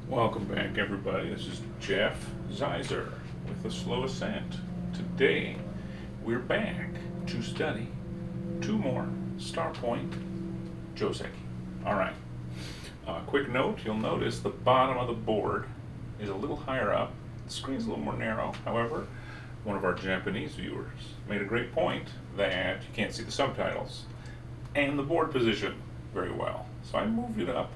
Welcome back, everybody. This is Jeff Zeiser with The Slow Ascent. Today, we're back to study two more star point joseki. All right. Quick note, you'll notice the bottom of the board is a little higher up. The screen's a little more narrow. However, one of our Japanese viewers made a great point that you can't see the subtitles and the board position very well. So I moved it up.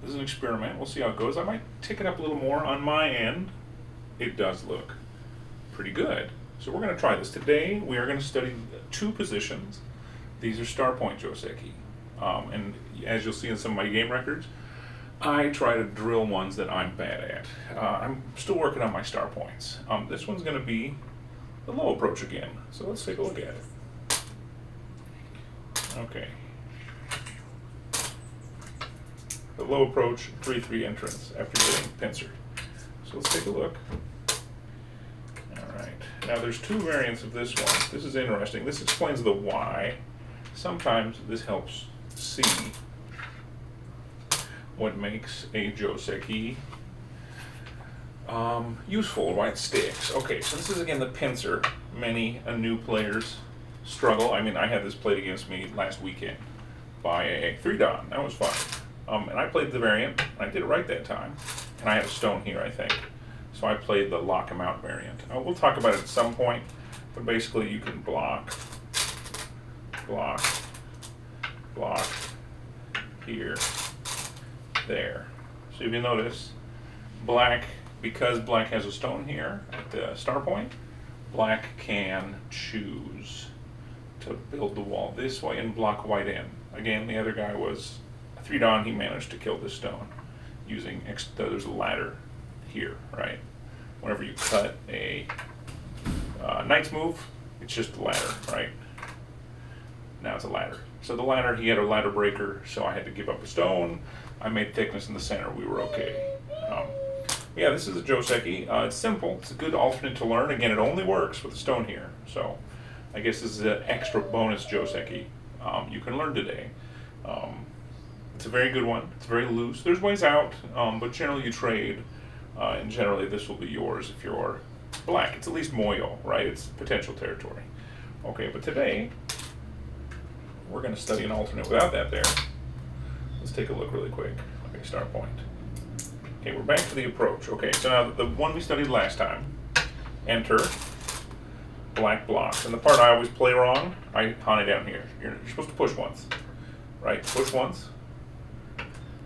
This is an experiment. We'll see how it goes. I might tick it up a little more on my end. It does look pretty good. So we're going to try this. Today we are going to study two positions. These are star point joseki. And as you'll see in some of my game records, I try to drill ones that I'm bad at. I'm still working on my star points. This one's going to be the low approach again. So let's take a look at it. Okay. The low approach 3-3 entrance after getting pincer. So let's take a look. Alright, now there's two variants of this one. This is interesting. This explains the why. Sometimes this helps see what makes a joseki useful, why it sticks. Okay, so this is again the pincer. Many new players struggle. I mean, I had this played against me last weekend by a 3-dan. That was fun. And I played the variant, I did it right that time, and I have a stone here, I think. So I played the lock 'em out variant. We'll talk about it at some point, but basically you can block, block, block, here, there. So if you notice, black, because black has a stone here at the star point, black can choose to build the wall this way and block white in. Again, the other guy was 3-dan, he managed to kill this stone using, there's a ladder here, right? Whenever you cut a knight's move, it's just a ladder, right? Now it's a ladder. So the ladder, he had a ladder breaker, so I had to give up a stone. I made thickness in the center, we were okay. Yeah, this is a joseki. It's simple, it's a good alternate to learn. Again, it only works with the stone here. So I guess this is an extra bonus joseki you can learn today. It's a very good one. It's very loose. There's ways out, but generally you trade, and generally this will be yours if you're black. It's at least moyo, right? It's potential territory. Okay, but today we're going to study an alternate without that there. Let's take a look really quick. Okay, start point. Okay, we're back to the approach. Okay, so now the one we studied last time, enter, black blocks. And the part I always play wrong, I pawn it down here. You're supposed to push once, right? Push once.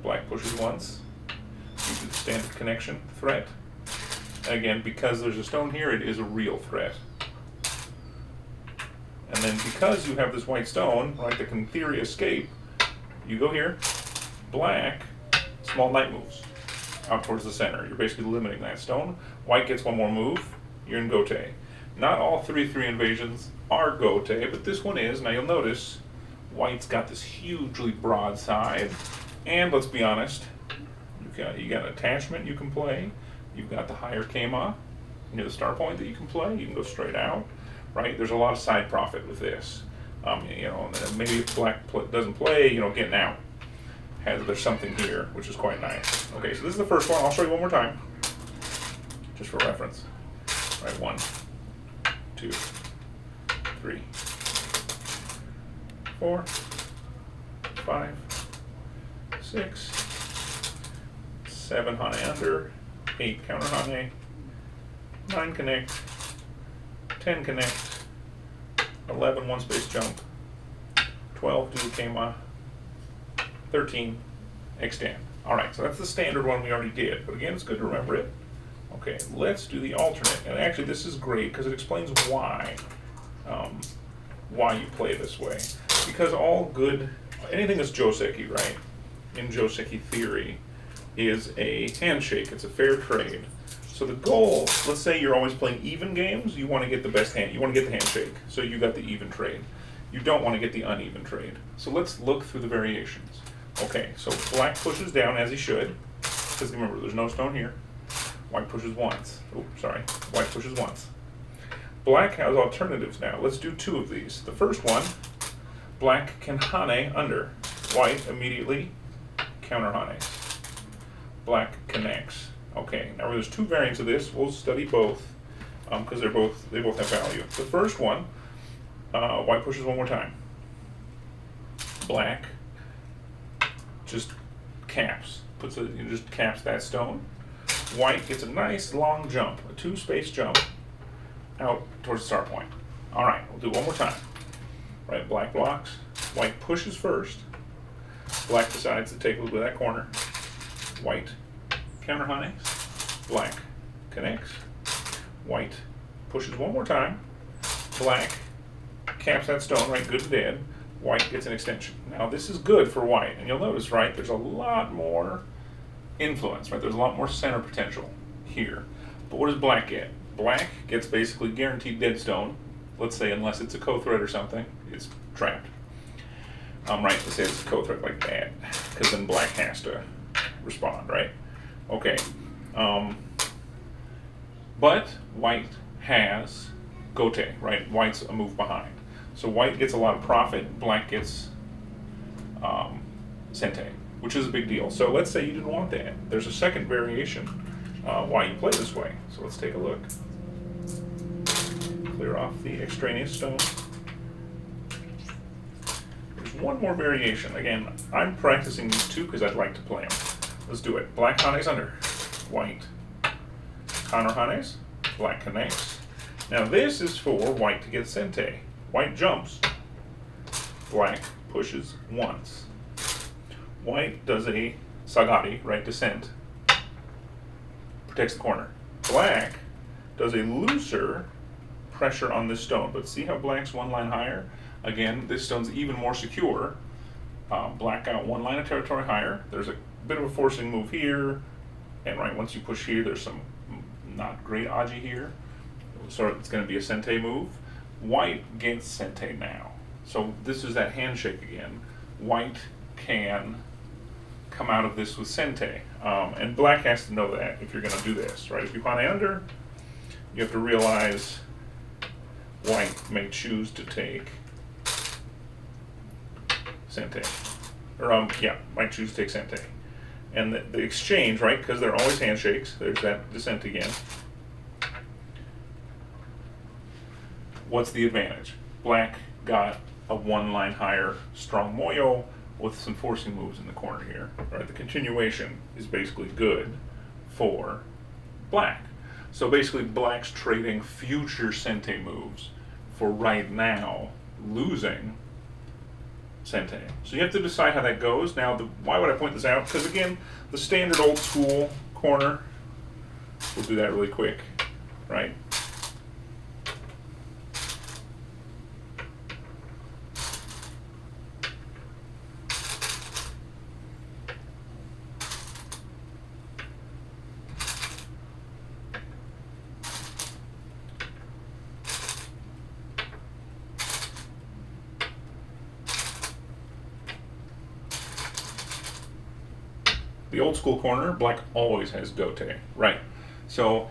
Black pushes once. You do the standard connection threat. And again, because there's a stone here, it is a real threat. And then because you have this white stone, right, that can in theory escape, you go here, black, small knight moves out towards the center. You're basically limiting that stone. White gets one more move, you're in gote. Not all 3-3 invasions are gote, but this one is. Now you'll notice white's got this hugely broad side. And let's be honest, you got attachment you can play. You've got the higher keima near the star point that you can play. You can go straight out, right? There's a lot of side profit with this. You know, maybe if black doesn't play, you know, getting out. There's something here, which is quite nice. Okay, so this is the first one. I'll show you one more time, just for reference. All right, 1, 2, 3, 4, 5, 6, 7 hane under, 8 counter hane, 9 connect, 10 connect, 11 one space jump, 12 do keima, 13 extend. Alright, so that's the standard one we already did, but again, it's good to remember it. Okay, let's do the alternate. And actually this is great because it explains why you play this way. Because anything that's joseki, right, in joseki theory, is a handshake. It's a fair trade. So the goal, let's say you're always playing even games, you want to get the best hand. You want to get the handshake, so you got the even trade. You don't want to get the uneven trade. So let's look through the variations. Okay, so black pushes down as he should, because remember, there's no stone here. White pushes once. Oops, sorry. White pushes once. Black has alternatives now. Let's do two of these. The first one, black can hane under. White immediately counter hanes. black connects. Okay, now there's two variants of this. We'll study both because they both have value. The first one, white pushes one more time. Black just caps, just caps that stone. White gets a nice long jump, a 2-space jump out towards the start point. All right, we'll do one more time. Right, black blocks. White pushes first. Black decides to take a little bit of that corner. White counter hunnies. Black connects. White pushes one more time. Black caps that stone, right, good and dead. White gets an extension. Now this is good for white, and you'll notice, right, there's a lot more influence, right? There's a lot more center potential here. But what does black get? Black gets basically guaranteed dead stone. Let's say unless it's a co-thread or something, it's trapped. Right, let's say it's a co-thread like that, because then black has to respond, right? Okay. But white has gote, right? White's a move behind. So white gets a lot of profit, black gets sente, which is a big deal. So let's say you didn't want that. There's a second variation why you play this way. So let's take a look. Clear off the extraneous stone. There's one more variation. Again, I'm practicing these two because I'd like to play them. Let's do it. Black hanes under, white counter hanes, black connects. Now this is for white to get sente. White jumps, black pushes once. White does a sagari, right, descent, protects the corner. Black does a looser pressure on this stone, but see how black's one line higher? Again, this stone's even more secure. Black got one line of territory higher. There's a bit of a forcing move here, and right, once you push here, there's some not great aji here. So it's going to be a sente move. White gets sente now. So this is that handshake again. White can come out of this with sente. And black has to know that if you're going to do this, right? If you hane under, you have to realize white may choose to take sente. Or, might choose to take sente. And the exchange, right, because they're always handshakes, there's that descent again. What's the advantage? Black got a one line higher strong moyo with some forcing moves in the corner here. Right? The continuation is basically good for black. So basically black's trading future sente moves for right now losing sente. So you have to decide how that goes. Now, why would I point this out? Because again, the standard old school corner, we'll do that really quick, right? The old school corner, black always has gote, right? So,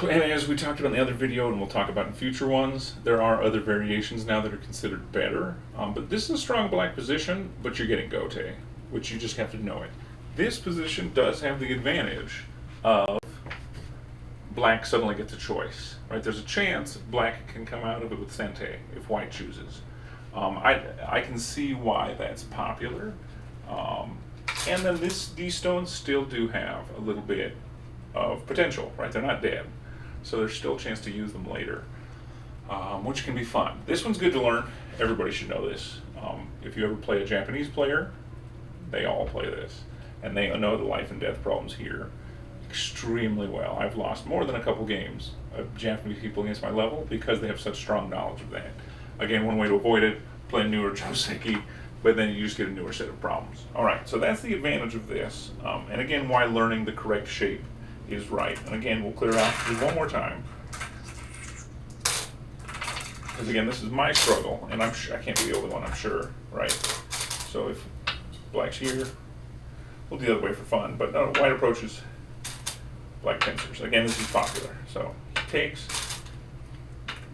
and as we talked about in the other video, and we'll talk about in future ones, there are other variations now that are considered better. But this is a strong black position, but you're getting gote, which you just have to know it. This position does have the advantage of black suddenly gets a choice, right? There's a chance black can come out of it with sente if white chooses. I can see why that's popular. And then these stones still do have a little bit of potential, right? They're not dead, so there's still a chance to use them later, which can be fun. This one's good to learn. Everybody should know this. If you ever play a Japanese player, they all play this, and they know the life and death problems here extremely well. I've lost more than a couple games of Japanese people against my level because they have such strong knowledge of that. Again, one way to avoid it, play a newer joseki, but then you just get a newer set of problems. All right, so that's the advantage of this. And again, why learning the correct shape is right. And again, we'll clear out just one more time. Because again, this is my struggle, and I can't be the only one, I'm sure, right? So if black's here, we'll do the other way for fun, but no, white approaches black pincers. Again, this is popular. So he takes,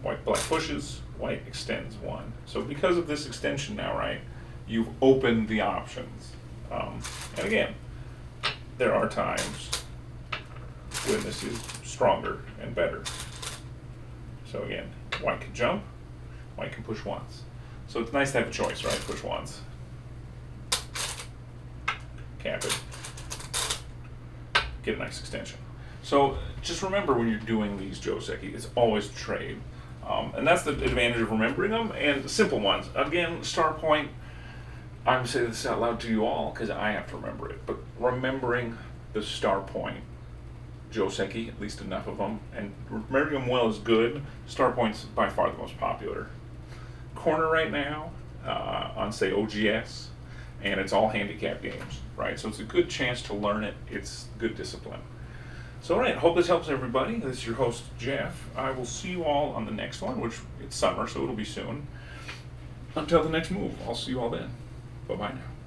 black pushes, white extends one. So because of this extension now, right, you've opened the options. And again, there are times when this is stronger and better. So again, white can jump, white can push once. So it's nice to have a choice, right? Push once. Cap it. Get a nice extension. So just remember when you're doing these joseki, it's always trade. And that's the advantage of remembering them, and simple ones. Again, star point, I'm going to say this out loud to you all because I have to remember it, but remembering the star point joseki, at least enough of them, and remembering them well is good. Star point's by far the most popular. Corner right now on, say, OGS, and it's all handicap games, right? So it's a good chance to learn it. It's good discipline. So, all right, hope this helps everybody. This is your host, Jeff. I will see you all on the next one, which it's summer, so it'll be soon. Until the next move, I'll see you all then. Bye-bye now.